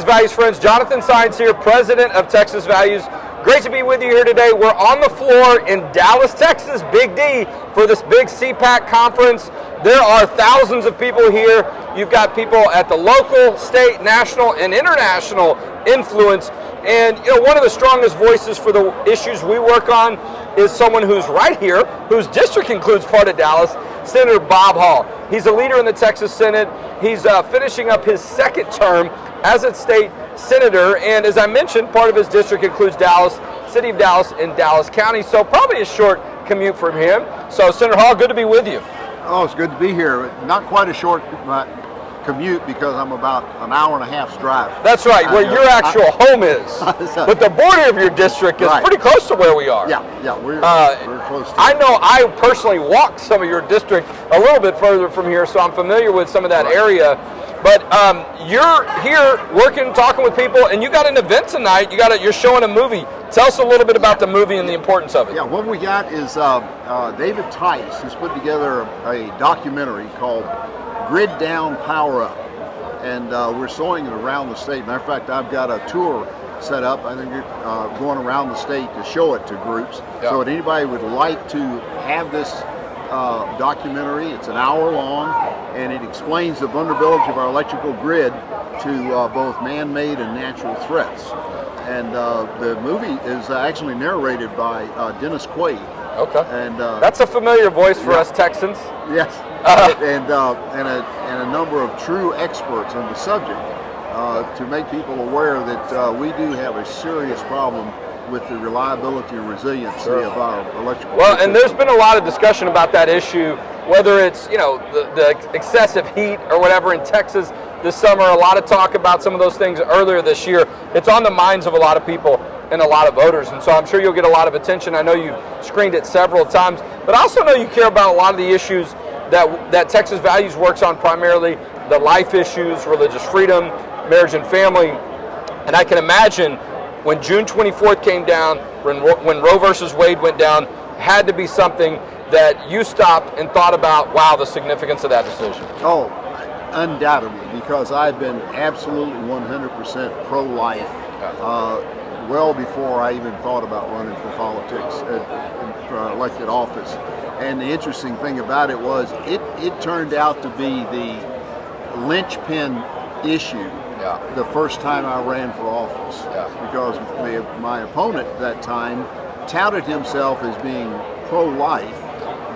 Values Friends. Jonathan Sines here, president of Texas Values. Great to be with you here today. We're on the floor in Dallas, Texas, Big D, for this big CPAC conference. There are thousands of people here. You've got people at the local, state, national, and international influence. And one of the strongest voices for the issues we work on is someone who's right here, whose district includes part of Dallas, Senator Bob Hall. He's a leader in the Texas Senate. He's finishing up his second term as a state senator, and as I mentioned, part of his district includes Dallas, City of Dallas, and Dallas County, so probably a short commute from him. So, Senator Hall, good to be with you. Oh, it's good to be here. Not quite a short commute because I'm about an hour and a half's drive. That's right, where your actual home is. But the border of your district is pretty close to where we are. Yeah, we're close to it. I know I personally walked some of your district a little bit further from here, so I'm familiar with some of that area. But you're here working, talking with people, and you got an event tonight. You're showing a movie. Tell us a little bit about the movie and the importance of it. Yeah, what we got is David Tice has put together a documentary called Grid Down, Power Up. And we're showing it around the state. Matter of fact, I've got a tour set up. I think you're going around the state to show it to groups. Yeah. So if anybody would like to have this documentary, it's an hour long, and it explains the vulnerability of our electrical grid to both man-made and natural threats. And the movie is actually narrated by Dennis Quaid. Okay. And that's a familiar voice for us Texans. Yes. And a number of true experts on the subject to make people aware that we do have a serious problem with the reliability and resiliency of our electrical system. And there's been a lot of discussion about that issue, whether it's the excessive heat or whatever in Texas this summer. A lot of talk about some of those things earlier this year. It's on the minds of a lot of people and a lot of voters, and so I'm sure you'll get a lot of attention. I know you've screened it several times, but I also know you care about a lot of the issues that Texas Values works on, primarily the life issues, religious freedom, marriage and family. And I can imagine when June 24th came down, when Roe versus Wade went down, had to be something that you stopped and thought about, wow, the significance of that decision. Oh, undoubtedly, because I've been absolutely 100% pro-life well before I even thought about running for politics, for elected office. And the interesting thing about it was it turned out to be the linchpin issue the first time I ran for office, because my opponent at that time touted himself as being pro-life,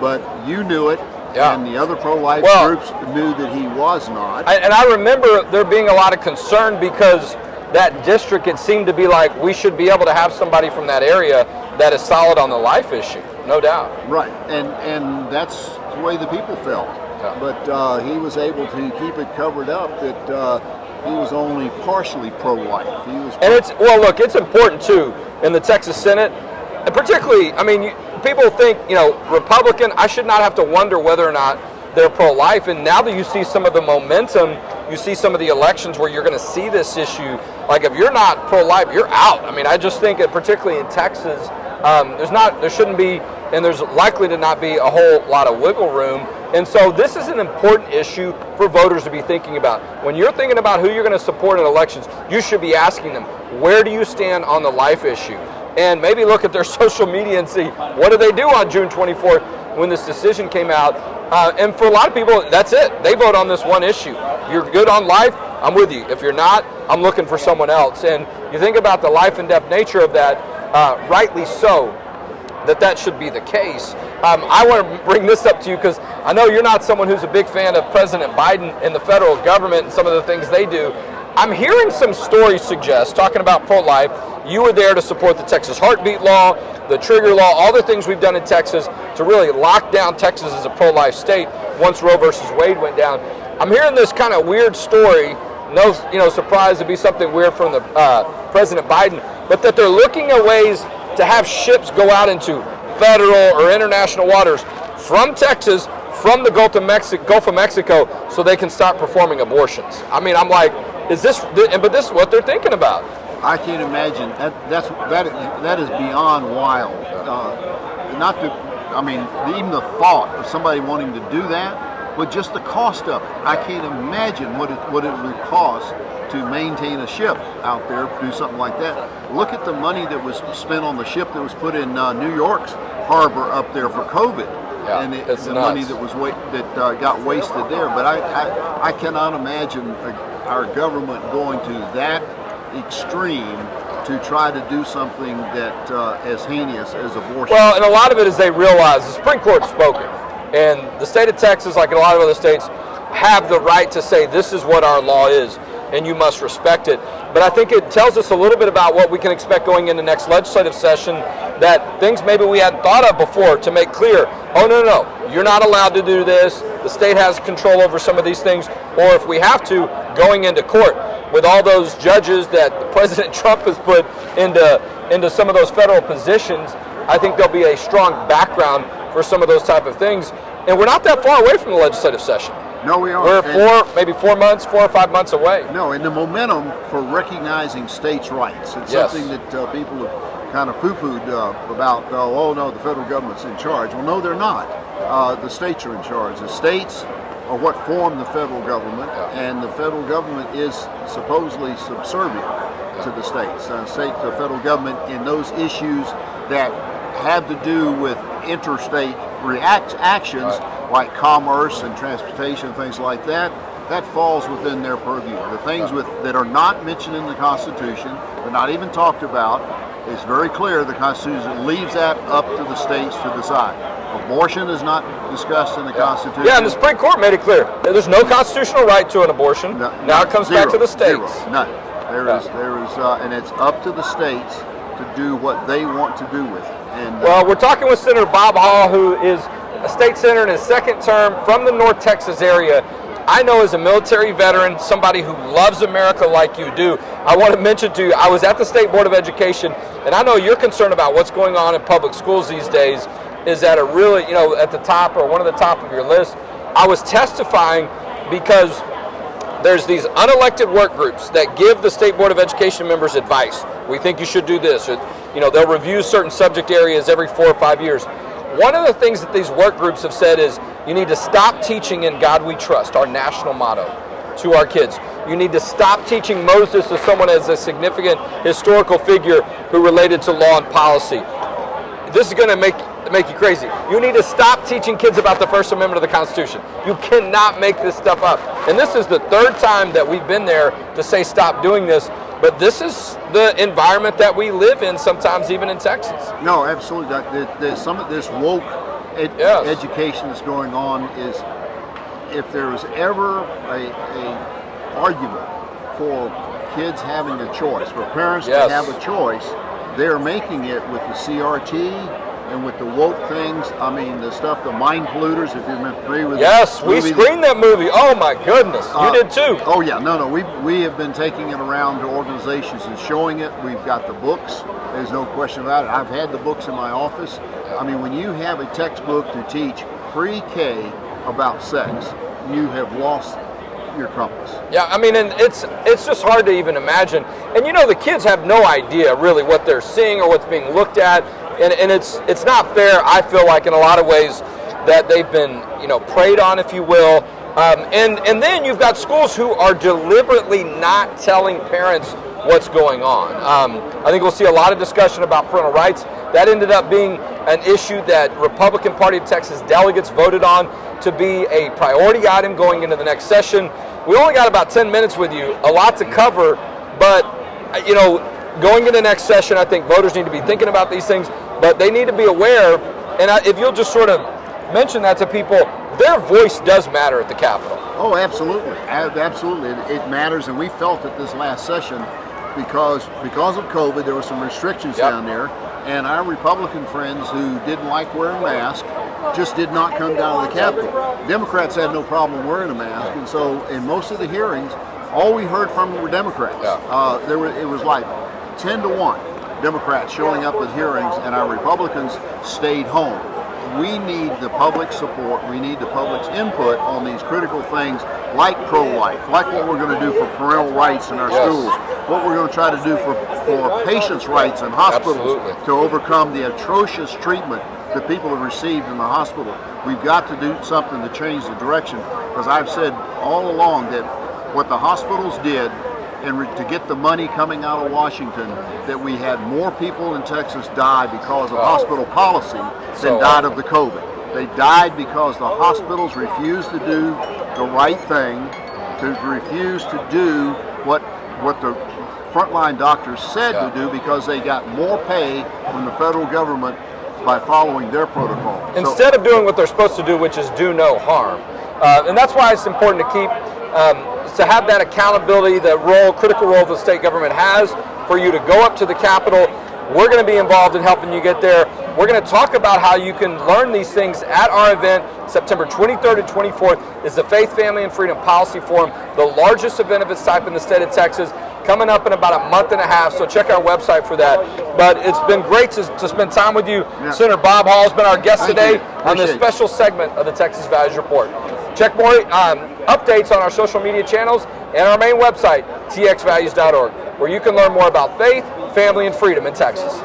but you knew it, and the other pro-life groups knew that he was not. And I remember there being a lot of concern because that district, it seemed to be like we should be able to have somebody from that area that is solid on the life issue, no doubt. Right, and that's the way the people felt. Yeah. But he was able to keep it covered up that he was only partially pro-life. Look, it's important too in the Texas Senate, and particularly, people think, Republican, I should not have to wonder whether or not they're pro-life, and now that you see some of the momentum, you see some of the elections where you're going to see this issue, like if you're not pro-life, you're out. I just think that particularly in Texas, there shouldn't be, and there's likely to not be a whole lot of wiggle room. And so this is an important issue for voters to be thinking about. When you're thinking about who you're going to support in elections, you should be asking them, where do you stand on the life issue? And maybe look at their social media and see, what do they do on June 24th when this decision came out? And for a lot of people, that's it. They vote on this one issue. You're good on life, I'm with you. If you're not, I'm looking for someone else. And you think about the life and death nature of that, rightly so, that should be the case. I want to bring this up to you because I know you're not someone who's a big fan of President Biden and the federal government and some of the things they do. I'm hearing some stories suggest, talking about pro-life, you were there to support the Texas heartbeat law, the trigger law, all the things we've done in Texas to really lock down Texas as a pro-life state once Roe versus Wade went down. I'm hearing this kind of weird story, no surprise to be something weird from the President Biden, but that they're looking at ways to have ships go out into federal or international waters from Texas, from the Gulf of Mexico, so they can start performing abortions. I'm like, but this is what they're thinking about. I can't imagine. That is beyond wild. Even the thought of somebody wanting to do that, but just the cost of it. I can't imagine what it would cost to maintain a ship out there, do something like that. Look at the money that was spent on the ship that was put in New York's harbor up there for COVID. Yeah, and it's the nuts. money that was got wasted there. But I cannot imagine our government going to that extreme to try to do something that as heinous as abortion. Well, and a lot of it is they realize the Supreme Court's spoken, and the state of Texas, like a lot of other states, have the right to say this is what our law is, and you must respect it. But I think it tells us a little bit about what we can expect going into next legislative session, that things maybe we hadn't thought of before to make clear, oh, no, you're not allowed to do this. The state has control over some of these things. Or if we have to, going into court with all those judges that President Trump has put into some of those federal positions, I think there'll be a strong background for some of those type of things. And we're not that far away from the legislative session. No, we aren't. We're maybe 4 or 5 months away. No, and the momentum for recognizing states' rights. It's Yes. something that people have kind of poo-pooed about, oh no, the federal government's in charge. Well, no, they're not. The states are in charge. The states are what form the federal government, and the federal government is supposedly subservient to the states. The federal government in those issues that have to do with interstate actions, like commerce and transportation, things like that, that falls within their purview. The things that are not mentioned in the Constitution, they're not even talked about, it's very clear the Constitution leaves that up to the states to decide. Abortion is not discussed in the Constitution. Yeah, and the Supreme Court made it clear that there's no constitutional right to an abortion. Now it comes back to the states. None. There is, and it's up to the states to do what they want to do with it. And, well, we're talking with Senator Bob Hall, who is a state senator in his second term from the North Texas area. I know as a military veteran, somebody who loves America like you do, I want to mention to you, I was at the State Board of Education, and I know you're concerned about what's going on in public schools these days, is at a really, at the top or one of the top of your list. I was testifying because there's these unelected work groups that give the State Board of Education members advice. We think you should do this. Or, they'll review certain subject areas every 4 or 5 years. One of the things that these work groups have said is you need to stop teaching "In God We Trust," our national motto, to our kids. You need to stop teaching Moses as someone as a significant historical figure who related to law and policy. This is going to make you crazy. You need to stop teaching kids about the First Amendment of the Constitution. You cannot make this stuff up. And this is the third time that we've been there to say stop doing this. But this is the environment that we live in sometimes, even in Texas. No, absolutely. Some of this woke education that's going on is, if there was ever a argument for kids having a choice, for parents to have a choice, they're making it with the CRT and with the woke things. I mean, the stuff, the mind polluters, if you've been familiar with we screened that movie. Oh my goodness, you did too. Oh yeah, no, we have been taking it around to organizations and showing it. We've got the books. There's no question about it. I've had the books in my office. I mean, when you have a textbook to teach pre-K about sex, you have lost your compass. Yeah, I mean, and it's just hard to even imagine. And the kids have no idea really what they're seeing or what's being looked at. And it's not fair, I feel like, in a lot of ways, that they've been, preyed on, if you will. And then you've got schools who are deliberately not telling parents what's going on. I think we'll see a lot of discussion about parental rights. That ended up being an issue that Republican Party of Texas delegates voted on to be a priority item going into the next session. We only got about 10 minutes with you, a lot to cover, but, going into the next session, I think voters need to be thinking about these things, but they need to be aware, and if you'll just sort of mention that to people, their voice does matter at the Capitol. Oh, absolutely. Absolutely. It matters, and we felt it this last session because of COVID, there were some restrictions down there, and our Republican friends who didn't like wearing masks just did not come down to the Capitol. Democrats had no problem wearing a mask, and so in most of the hearings, all we heard from were Democrats. It was like 10-1 Democrats showing up at hearings, and our Republicans stayed home. We need the public support. We need the public's input on these critical things like pro-life, like what we're going to do for parental rights in our schools, what we're going to try to do for patients' rights in hospitals to overcome the atrocious treatment that people have received in the hospital. We've got to do something to change the direction, because I've said all along that what the hospitals did and to get the money coming out of Washington, that we had more people in Texas die because of hospital policy than died of the COVID. They died because the hospitals refused to do the right thing, to refuse to do what the frontline doctors said to do, because they got more pay from the federal government by following their protocol. Instead of doing what they're supposed to do, which is do no harm. And that's why it's important to keep, to have that accountability, that critical role the state government has for you to go up to the Capitol. We're going to be involved in helping you get there. We're going to talk about how you can learn these things at our event. September 23rd and 24th is the Faith, Family, and Freedom Policy Forum, the largest event of its type in the state of Texas, coming up in about a month and a half, so check our website for that. But it's been great to spend time with you. Yeah. Senator Bob Hall has been our guest today on this special segment of the Texas Values Report. Check more updates on our social media channels and our main website, txvalues.org, where you can learn more about faith, family, and freedom in Texas.